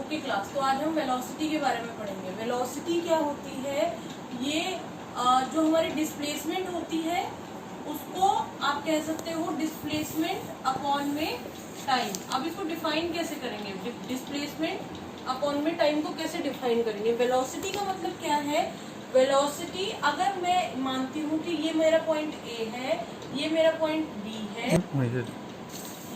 Okay class, तो आज हम वेलोसिटी के बारे में पढ़ेंगे। वेलोसिटी क्या होती है? ये जो हमारी डिस्प्लेसमेंट होती है उसको आप कह सकते हो डिस्प्लेसमेंट अपॉन में टाइम। अब इसको डिफाइन कैसे करेंगे? डिस्प्लेसमेंट अपॉन में टाइम को कैसे डिफाइन करेंगे? वेलोसिटी का मतलब क्या है? वेलोसिटी अगर मैं मानती हूँ कि ये मेरा पॉइंट ए है, ये मेरा पॉइंट बी है,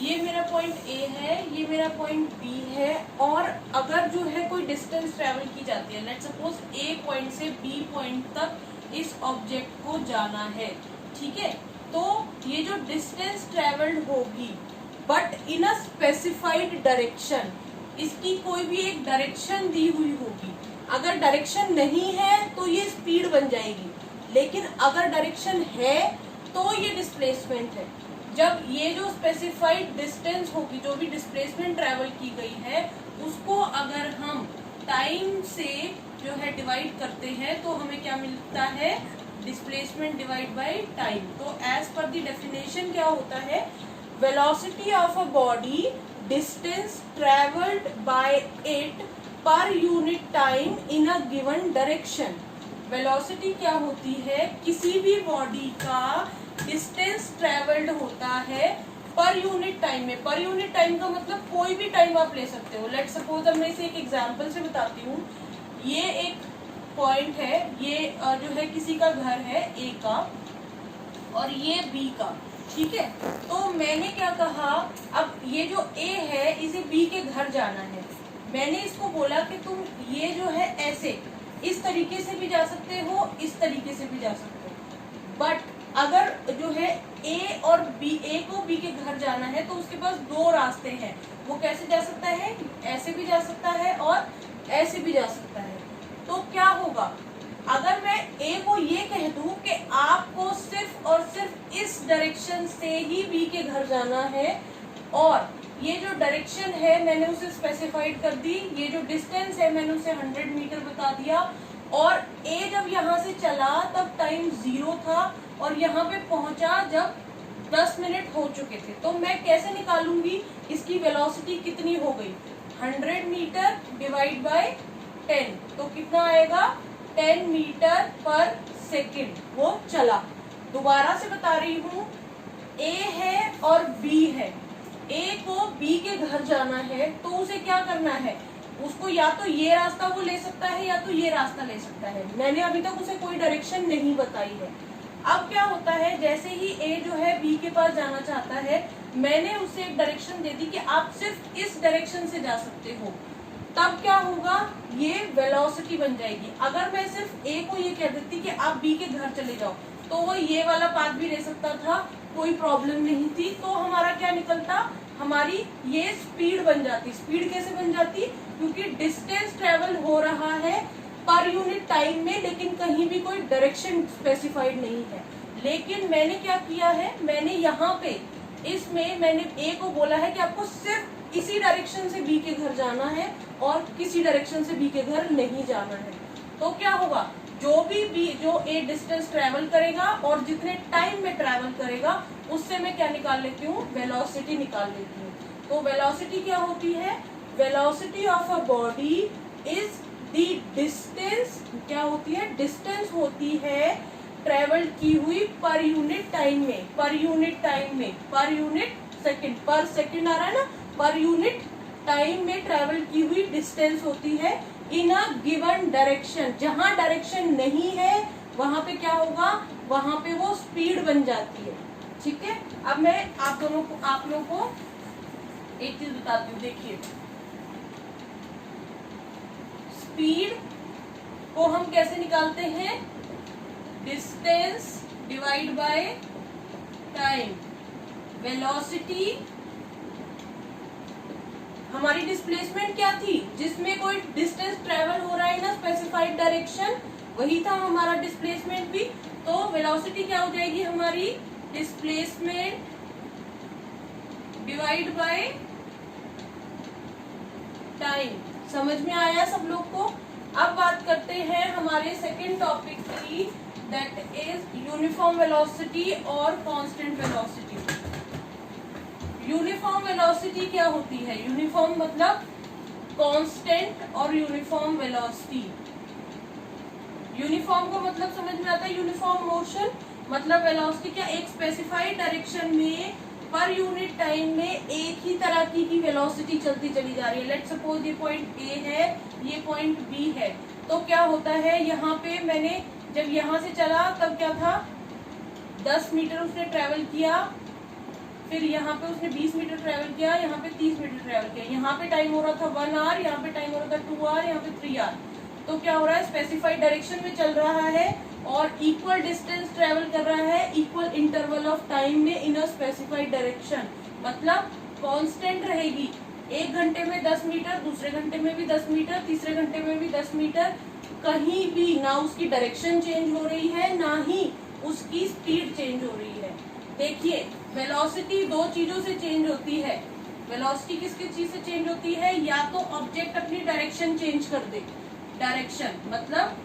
ये मेरा पॉइंट ए है, ये मेरा पॉइंट बी है, और अगर जो है कोई डिस्टेंस ट्रेवल की जाती है, लेट्स सपोज ए पॉइंट से बी पॉइंट तक इस ऑब्जेक्ट को जाना है, ठीक है, तो ये जो डिस्टेंस ट्रेवल्ड होगी but in a specified direction, इसकी कोई भी एक डायरेक्शन दी हुई होगी। अगर डायरेक्शन नहीं है तो ये स्पीड बन जाएगी, लेकिन अगर डायरेक्शन है तो ये डिस्प्लेसमेंट है। जब ये जो स्पेसिफाइड डिस्टेंस होगी, जो भी डिस्प्लेसमेंट ट्रेवल की गई है, उसको अगर हम टाइम से जो है डिवाइड करते हैं तो हमें क्या मिलता है? Displacement divide by time. तो एज पर द डेफिनेशन क्या होता है? Velocity of a body, distance travelled by it per unit time in a given direction. Velocity क्या होती है? किसी भी बॉडी का डिस्टेंस ट्रेवल्ड होता है पर यूनिट टाइम में। पर यूनिट टाइम का मतलब कोई भी टाइम आप ले सकते हो। लेट्स सपोज अब मैं इसे एक एग्जांपल से बताती हूँ। ये एक पॉइंट है, ये जो है किसी का घर है ए का, और ये बी का, ठीक है। तो मैंने क्या कहा, अब ये जो ए है इसे बी के घर जाना है। मैंने इसको बोला कि तुम ये जो है ऐसे इस तरीके से भी जा सकते हो, इस तरीके से भी जा सकते हो, बट अगर जो है ए और बी, ए को बी के घर जाना है तो उसके पास दो रास्ते हैं। वो कैसे जा सकता है? ऐसे भी जा सकता है और ऐसे भी जा सकता है। तो क्या होगा अगर मैं ए को ये कह दूं कि आपको सिर्फ और सिर्फ इस डायरेक्शन से ही बी के घर जाना है, और ये जो डायरेक्शन है मैंने उसे स्पेसिफाइड कर दी, ये जो डिस्टेंस है मैंने उसे 100 मीटर बता दिया, और ए जब यहाँ से चला तब टाइम 0 था और यहाँ पे पहुंचा जब 10 मिनट हो चुके थे। तो मैं कैसे निकालूंगी इसकी वेलोसिटी कितनी हो गई? 100 मीटर डिवाइड बाय 10, तो कितना आएगा? 10 मीटर पर सेकेंड वो चला। दोबारा से बता रही हूँ, ए है और बी है। ए को बी के घर जाना है तो उसे क्या करना है? उसको या तो ये रास्ता वो ले सकता है या तो ये रास्ता ले सकता है। मैंने अभी तक उसे कोई डायरेक्शन नहीं बताई है। अब क्या होता है, जैसे ही ए जो है बी के पास जाना चाहता है, मैंने उसे एक डायरेक्शन दे दी कि आप सिर्फ इस डायरेक्शन से जा सकते हो, तब क्या होगा? ये वेलोसिटी बन जाएगी। अगर मैं सिर्फ ए को ये कह देती कि आप बी के घर चले जाओ, तो वो ये वाला पाथ भी ले सकता था, कोई प्रॉब्लम नहीं थी। तो हमारा क्या निकलता? हमारी ये स्पीड बन जाती। स्पीड कैसे बन जाती? क्योंकि डिस्टेंस ट्रेवल हो रहा है पर यूनिट टाइम में, लेकिन कहीं भी कोई डायरेक्शन स्पेसिफाइड नहीं है। लेकिन मैंने क्या किया है, मैंने यहाँ पे इसमें मैंने ए को बोला है कि आपको सिर्फ इसी डायरेक्शन से बी के घर जाना है और किसी डायरेक्शन से बी के घर नहीं जाना है। तो क्या होगा? जो ए डिस्टेंस ट्रेवल करेगा और जितने टाइम में ट्रेवल करेगा उससे मैं क्या निकाल लेती हूँ? वेलोसिटी निकाल लेती हूँ। तो वेलोसिटी क्या होती है? Velocity of a body is the distance, क्या होती है? डिस्टेंस होती है ट्रेवल की हुई पर यूनिट टाइम में, पर यूनिट टाइम में, पर यूनिट सेकंड, पर सेकंड आ रहा है ना, पर यूनिट टाइम में ट्रेवल की हुई डिस्टेंस होती है इन अ गिवन डायरेक्शन। जहां डायरेक्शन नहीं है वहां पे क्या होगा? वहां पे वो स्पीड बन जाती है, ठीक है। अब मैं आप लोगों को एक चीज बताती हूँ। देखिए, स्पीड को हम कैसे निकालते हैं? Distance divide by time. Velocity हमारी डिस्प्लेसमेंट क्या थी? जिसमें कोई डिस्टेंस ट्रेवल हो रहा है ना स्पेसिफाइड डायरेक्शन, वही था हमारा डिस्प्लेसमेंट भी। तो वेलोसिटी क्या हो जाएगी हमारी? Displacement divide by time. समझ में आया सब लोग को? अब बात करते हैं हमारे सेकंड टॉपिक की, दैट इज यूनिफॉर्म वेलोसिटी और कांस्टेंट वेलोसिटी। यूनिफॉर्म वेलोसिटी क्या होती है? यूनिफॉर्म मतलब कांस्टेंट और यूनिफॉर्म वेलोसिटी। यूनिफॉर्म का मतलब समझ में आता है, यूनिफॉर्म मोशन मतलब वेलोसिटी क्या एक स्पेसिफाइड डायरेक्शन में पर यूनिट टाइम में एक ही तरह की वेलोसिटी चलती चली जा रही है। लेट्स सपोज ये पॉइंट ए है, ये पॉइंट बी है, तो क्या होता है यहाँ पे मैंने जब यहाँ से चला तब क्या था 10 मीटर उसने ट्रेवल किया, फिर यहाँ पे उसने 20 मीटर ट्रेवल किया, यहाँ पे 30 मीटर ट्रेवल किया, यहाँ पे टाइम हो रहा था 1 आवर, यहाँ पे टाइम हो रहा था 2 आवर, यहाँ पे 3 आवर। तो क्या हो रहा है स्पेसिफाइड डायरेक्शन में चल रहा है और इक्वल डिस्टेंस ट्रेवल कर रहा है इक्वल इंटरवल ऑफ टाइम में इन अ स्पेसिफाइड डायरेक्शन, मतलब कांस्टेंट रहेगी। एक घंटे में 10 मीटर, दूसरे घंटे में भी 10 मीटर, तीसरे घंटे में भी 10 मीटर, कहीं भी ना उसकी डायरेक्शन चेंज हो रही है ना ही उसकी स्पीड चेंज हो रही है। देखिए वेलोसिटी दो चीजों से चेंज होती है। वेलोसिटी किस किस चीज से चेंज होती है, या तो ऑब्जेक्ट अपनी डायरेक्शन चेंज कर दे, डायरेक्शन मतलब